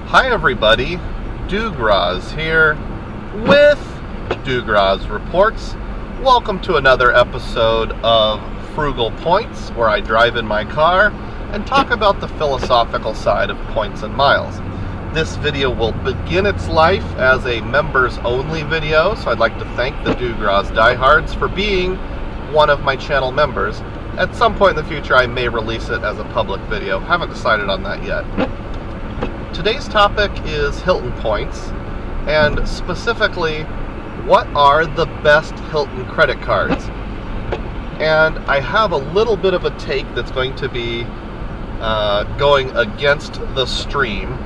Hi everybody, Dugras here with Dugras Reports. Welcome to another episode of Frugal Points, where I drive in my car and talk about the philosophical side of points and miles. This video will begin its life as a members-only video, so I'd like to thank the Dugras diehards for being one of my channel members. At some point in the future, I may release it as a public video. Haven't decided on that yet. Today's topic is Hilton points, and specifically, what are the best Hilton credit cards? And I have a little bit of a take that's going to be going against the stream,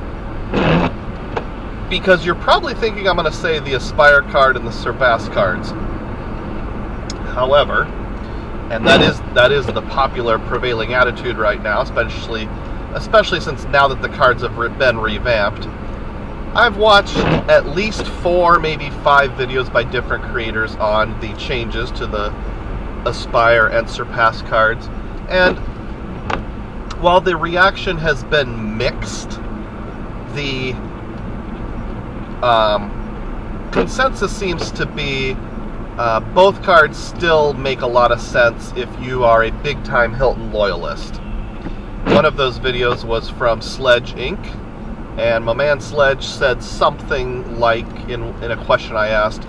because you're probably thinking I'm going to say the Aspire card and the Surpasss cards. However, and that is the popular prevailing attitude right now, especially since now that the cards have been revamped. I've watched at least 4, maybe 5 videos by different creators on the changes to the Aspire and Surpasss cards, and while the reaction has been mixed, the consensus seems to be both cards still make a lot of sense if you are a big-time Hilton loyalist. One of those videos was from Sledge Inc., and my man Sledge said something like, in a question I asked,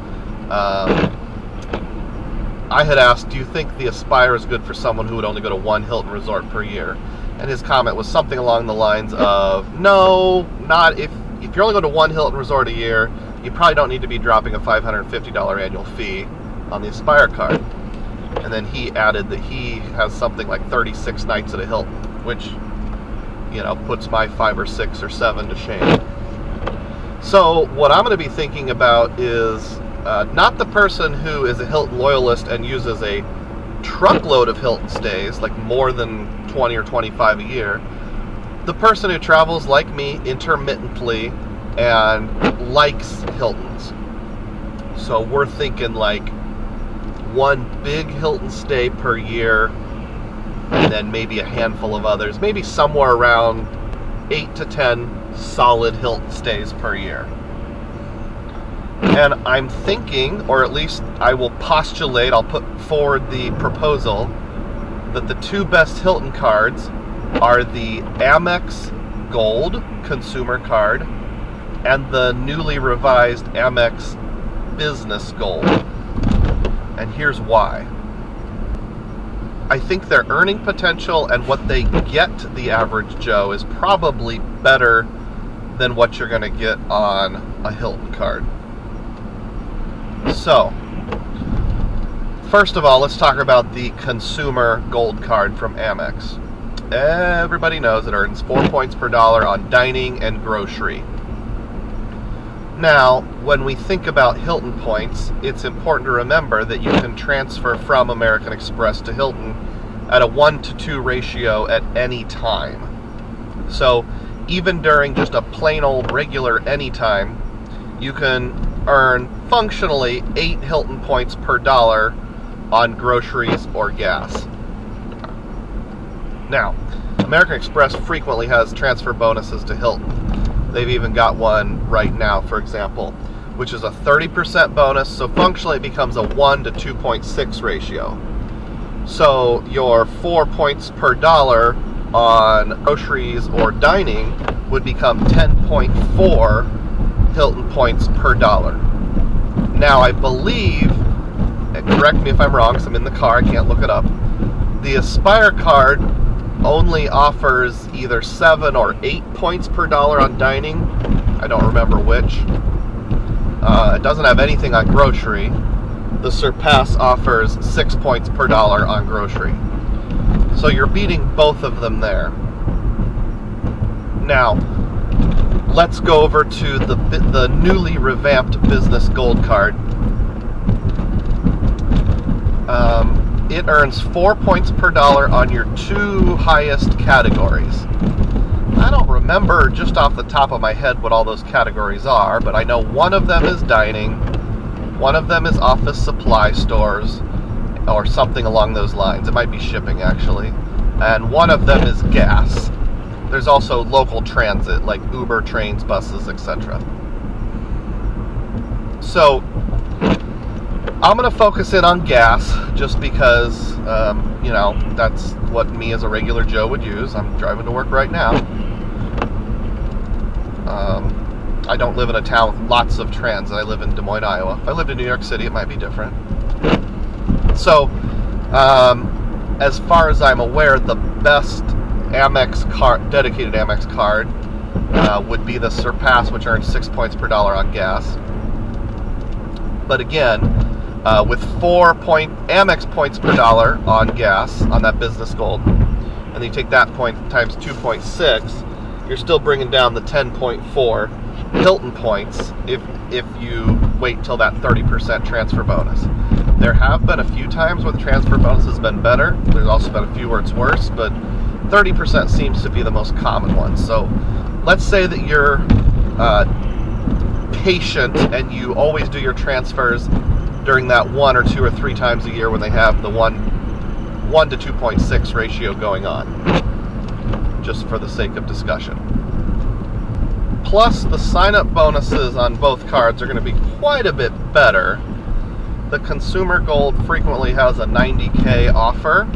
I had asked, do you think the Aspire is good for someone who would only go to one Hilton resort per year? And his comment was something along the lines of, no, not if you're only going to one Hilton resort a year, you probably don't need to be dropping a $550 annual fee on the Aspire card. And then he added that he has something like 36 nights at a Hilton, which, you know, puts my 5 or 6 or 7 to shame. So what I'm going to be thinking about is not the person who is a Hilton loyalist and uses a truckload of Hilton stays, like more than 20 or 25 a year. The person who travels like me intermittently and likes Hiltons. So we're thinking like one big Hilton stay per year, and then maybe a handful of others, maybe somewhere around 8 to 10 solid Hilton stays per year. And I'm thinking, or at least I will postulate, I'll put forward the proposal, that the 2 best Hilton cards are the Amex Gold consumer card and the newly revised Amex Business Gold. And here's why. I think their earning potential and what they get the average Joe is probably better than what you're going to get on a Hilton card. So, first of all, let's talk about the consumer gold card from Amex. Everybody knows it earns 4 points per dollar on dining and grocery. Now, when we think about Hilton points, it's important to remember that you can transfer from American Express to Hilton at a 1-to-2 ratio at any time. So, even during just a plain old regular anytime, you can earn functionally 8 Hilton points per dollar on groceries or gas. Now, American Express frequently has transfer bonuses to Hilton. They've even got one right now, for example, which is a 30% bonus, so functionally it becomes a 1 to 2.6 ratio. So your 4 points per dollar on groceries or dining would become 10.4 Hilton points per dollar. Now, I believe, and correct me if I'm wrong because I'm in the car, I can't look it up, the Aspire card only offers either 7 or 8 points per dollar on dining. I don't remember which. It doesn't have anything on grocery. The Surpasss offers 6 points per dollar on grocery. So you're beating both of them there. Now, let's go over to the newly revamped Business Gold card. It earns 4 points per dollar on your 2 highest categories. I don't remember just off the top of my head what all those categories are, but I know one of them is dining, one of them is office supply stores, or something along those lines. It might be shipping, actually. And one of them is gas. there's also local transit like Uber, trains, buses, etc. So I'm going to focus in on gas just because, that's what me as a regular Joe would use. I'm driving to work right now. I don't live in a town with lots of transit. I live in Des Moines, Iowa. If I lived in New York City, it might be different. So, as far as I'm aware, the best Amex card, dedicated Amex card, would be the Surpasss, which earns 6 points per dollar on gas. But again, with 4 Amex points per dollar on gas on that Business Gold, and then you take that point times 2.6, you're still bringing down the 10.4 Hilton points if you wait till that 30% transfer bonus. There have been a few times where the transfer bonus has been better. There's also been a few where it's worse, but 30% seems to be the most common one. So let's say that you're patient and you always do your transfers during that 1 or 2 or 3 times a year when they have the 1 to 2.6 ratio going on, just for the sake of discussion. Plus, the sign-up bonuses on both cards are going to be quite a bit better. The Consumer Gold frequently has a 90K offer,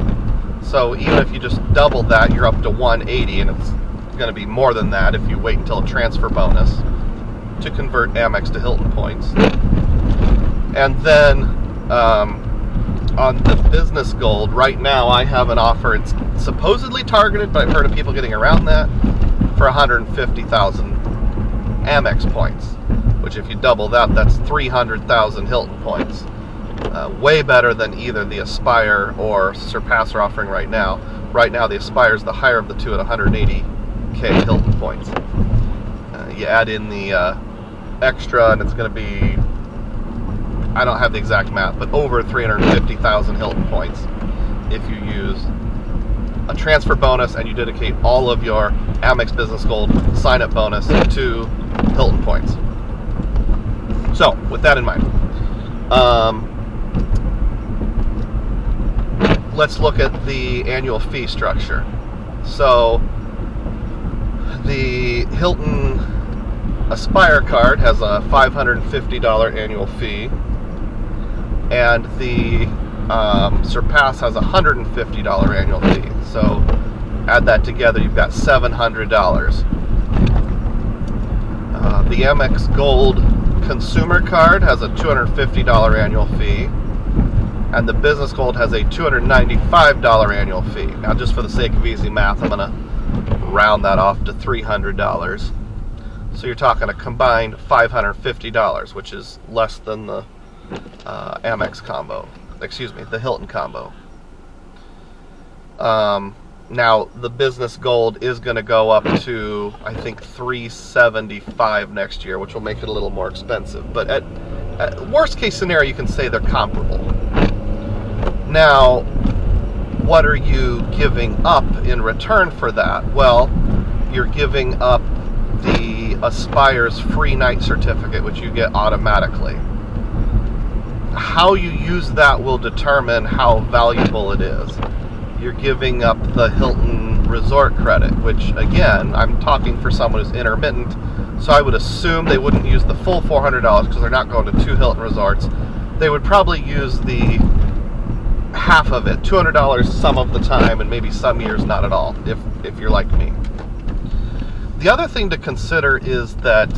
so even if you just double that, you're up to 180, and it's going to be more than that if you wait until a transfer bonus to convert Amex to Hilton points. And then on the Business Gold, right now I have an offer. It's supposedly targeted, but I've heard of people getting around that, for 150,000 Amex points, which if you double that, that's 300,000 Hilton points. Way better than either the Aspire or Surpasss are offering right now. Right now, the Aspire is the higher of the two at 180K Hilton points. You add in the extra, and it's going to be, I don't have the exact math, but over 350,000 Hilton points if you use a transfer bonus and you dedicate all of your Amex Business Gold sign-up bonus to Hilton points. So, with that in mind, let's look at the annual fee structure. So, the Hilton Aspire card has a $550 annual fee, and the Surpasss has a $150 annual fee. So add that together, you've got $700. The Amex Gold Consumer Card has a $250 annual fee, and the Business Gold has a $295 annual fee. Now, just for the sake of easy math, I'm going to round that off to $300. So you're talking a combined $550, which is less than the Amex combo. Excuse me, the Hilton combo. Now, the Business Gold is going to go up to, I think, $375 next year, which will make it a little more expensive. But at worst case scenario, you can say they're comparable. Now, what are you giving up in return for that? Well, you're giving up the Aspire's free night certificate, which you get automatically. How you use that will determine how valuable it is. You're giving up the Hilton Resort credit, which, again, I'm talking for someone who's intermittent, so I would assume they wouldn't use the full $400 because they're not going to 2 Hilton resorts. They would probably use the half of it, $200 some of the time, and maybe some years not at all, if you're like me. The other thing to consider is that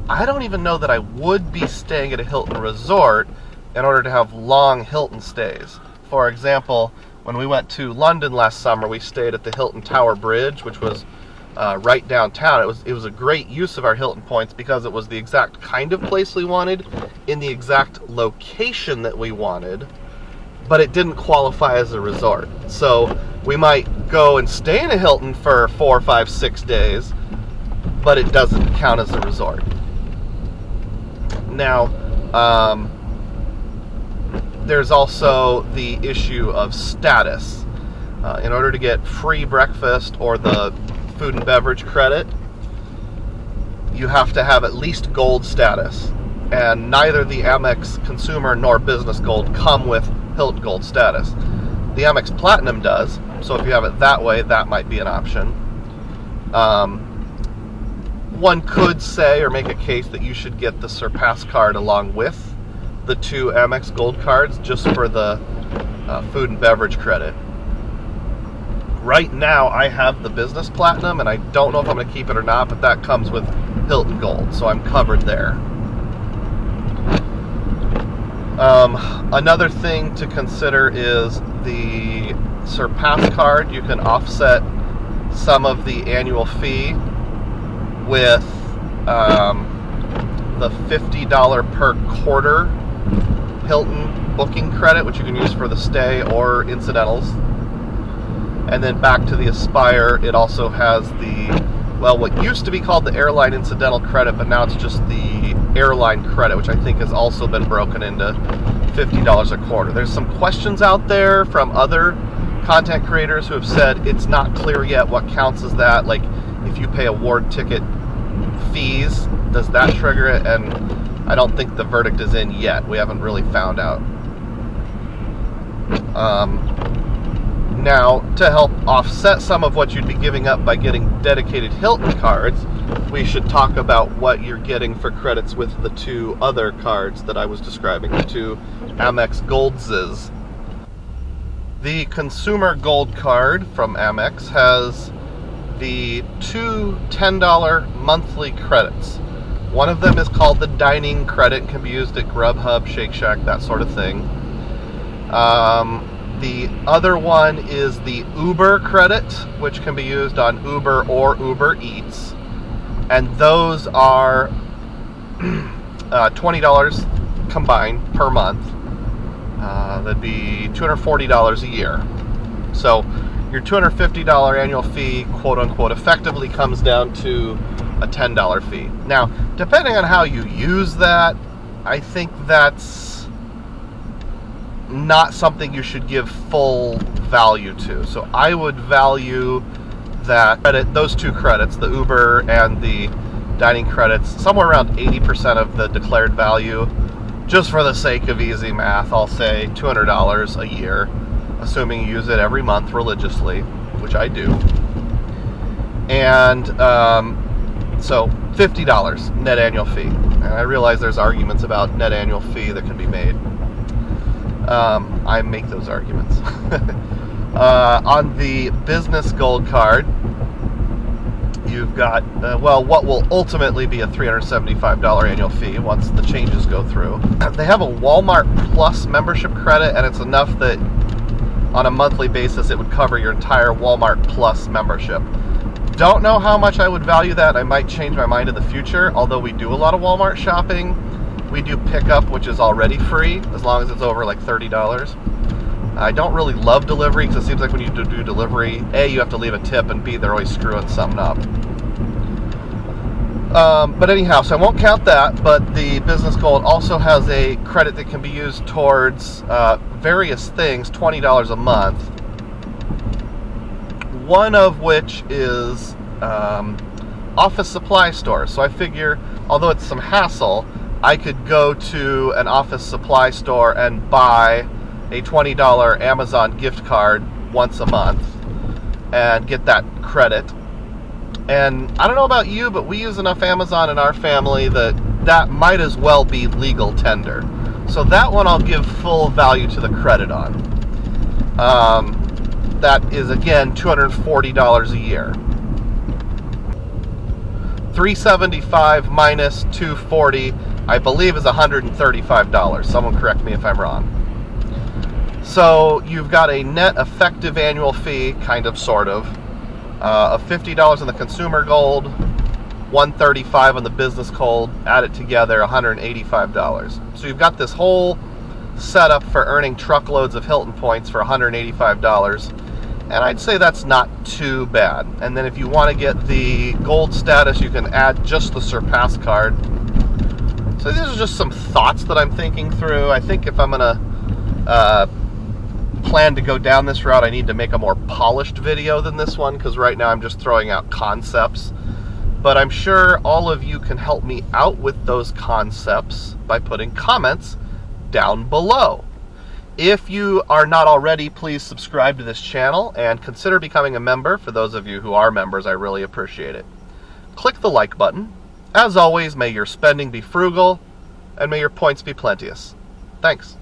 I don't even know that I would be staying at a Hilton resort in order to have long Hilton stays. For example, when we went to London last summer, we stayed at the Hilton Tower Bridge, which was right downtown. It was a great use of our Hilton points because it was the exact kind of place we wanted, in the exact location that we wanted, but it didn't qualify as a resort. So we might go and stay in a Hilton for 4, 5, 6 days, but it doesn't count as a resort. Now, there's also the issue of status. In order to get free breakfast or the food and beverage credit, you have to have at least gold status. And neither the Amex Consumer nor Business Gold come with Hilton Gold status. The Amex Platinum does, so if you have it that way, that might be an option. One could say or make a case that you should get the Surpasss card along with the 2 Amex Gold cards just for the food and beverage credit. Right now, I have the Business Platinum, and I don't know if I'm going to keep it or not, but that comes with Hilton Gold, so I'm covered there. Another thing to consider is the Surpasss card. You can offset some of the annual fee with the $50 per quarter Hilton booking credit, which you can use for the stay or incidentals. And then back to the Aspire, it also has what used to be called the airline incidental credit, but now it's just the airline credit, which I think has also been broken into $50 a quarter. There's some questions out there from other content creators who have said it's not clear yet what counts as that. Like, if you pay award ticket fees, does that trigger it? And I don't think the verdict is in yet. We haven't really found out. Now, to help offset some of what you'd be giving up by getting dedicated Hilton cards, we should talk about what you're getting for credits with the 2 other cards that I was describing, the 2 Amex Goldses. The Consumer Gold card from Amex has the 2 $10 monthly credits. One of them is called the dining credit, can be used at Grubhub, Shake Shack, that sort of thing. The other one is the Uber credit, which can be used on Uber or Uber Eats. And those are $20 combined per month. That'd be $240 a year. So your $250 annual fee, quote unquote, effectively comes down to a $10 fee. Now, depending on how you use that, I think that's not something you should give full value to. So I would value that credit, those 2 credits, the Uber and the dining credits, somewhere around 80% of the declared value. Just for the sake of easy math, I'll say $200 a year, assuming you use it every month religiously, which I do. And so $50 net annual fee. And I realize there's arguments about net annual fee that can be made. I make those arguments. On the Business Gold card, you've got, what will ultimately be a $375 annual fee once the changes go through. They have a Walmart Plus membership credit, and it's enough that on a monthly basis it would cover your entire Walmart Plus membership. Don't know how much I would value that. I might change my mind in the future, although we do a lot of Walmart shopping. We do pickup, which is already free, as long as it's over like $30. I don't really love delivery, because it seems like when you do delivery, A, you have to leave a tip, and B, they're always screwing something up. But anyhow, so I won't count that, but the Business Gold also has a credit that can be used towards various things, $20 a month. One of which is office supply stores. So I figure, although it's some hassle, I could go to an office supply store and buy a $20 Amazon gift card once a month and get that credit. And I don't know about you, but we use enough Amazon in our family that might as well be legal tender. So that one I'll give full value to the credit on. That is, again, $240 a year. $375 minus $240, I believe, is $135. Someone correct me if I'm wrong. So you've got a net effective annual fee, kind of, sort of $50 on the Consumer Gold, $135 on the Business Gold. Add it together, $185. So you've got this whole setup for earning truckloads of Hilton points for $185. And I'd say that's not too bad. And then if you want to get the gold status, you can add just the Surpasss card. So these are just some thoughts that I'm thinking through. I think if I'm going to plan to go down this route, I need to make a more polished video than this one, because right now I'm just throwing out concepts. But I'm sure all of you can help me out with those concepts by putting comments down below. If you are not already, please subscribe to this channel and consider becoming a member. For those of you who are members, I really appreciate it. Click the like button. As always, may your spending be frugal, and may your points be plenteous. Thanks.